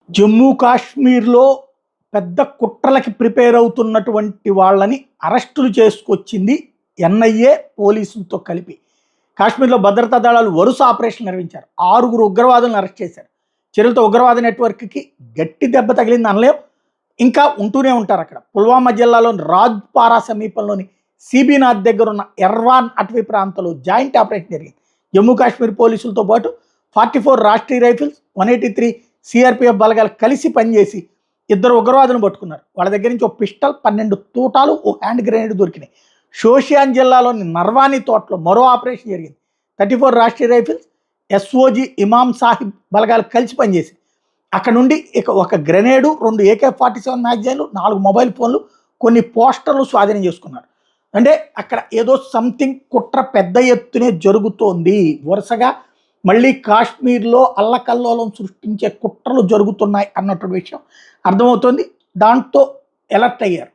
జమ్మూ కాశ్మీర్లో పెద్ద కుట్రలకి ప్రిపేర్ అవుతున్నటువంటి వాళ్ళని అరెస్టులు చేసుకొచ్చింది ఎన్ఐఏ పోలీసులతో కలిపి. కాశ్మీర్లో భద్రతా దళాలు వరుస ఆపరేషన్ నిర్వహించారు. 6 ఉగ్రవాదులను అరెస్ట్ చేశారు. చర్యలతో ఉగ్రవాద నెట్వర్క్కి గట్టి దెబ్బ తగిలింది అనలేం, ఇంకా ఉంటూనే ఉంటారు అక్కడ. పుల్వామా జిల్లాలోని రాజ్పారా సమీపంలోని సిబినాథ్ దగ్గర ఉన్న ఎర్వాన్ అటవీ ప్రాంతంలో జాయింట్ ఆపరేషన్ జరిగింది. జమ్మూ కాశ్మీర్ పోలీసులతో పాటు 44 రాష్ట్రీయ రైఫిల్స్, 183 సిఆర్పిఎఫ్ బలగాలు కలిసి పనిచేసి 2 ఉగ్రవాదులను పట్టుకున్నారు. వాళ్ళ దగ్గర నుంచి ఒక పిస్టల్, 12 తూటాలు, ఓ హ్యాండ్ గ్రెనేడ్ దొరికినాయి. షోషియాన్ జిల్లాలోని నర్వానీ తోటలో మరో ఆపరేషన్ జరిగింది. 34 రాష్ట్రీయ రైఫిల్స్, ఎస్ఓజీ ఇమాం సాహిబ్ బలగాలు కలిసి పనిచేసి అక్కడ నుండి ఒక గ్రెనేడు, 2 AK-47 మ్యాగజైన్లు, 4 మొబైల్ ఫోన్లు, కొన్ని పోస్టర్లు స్వాధీనం చేసుకున్నారు. అంటే అక్కడ ఏదో సంథింగ్ కుట్ర పెద్ద ఎత్తునే జరుగుతోంది. వరుసగా మళ్ళీ కాశ్మీర్లో అల్లకల్లోలం సృష్టించే కుట్రలు జరుగుతున్నాయి అన్నటువంటి విషయం అర్థమవుతోంది. దాంతో ఎలర్ట్ అయ్యారు.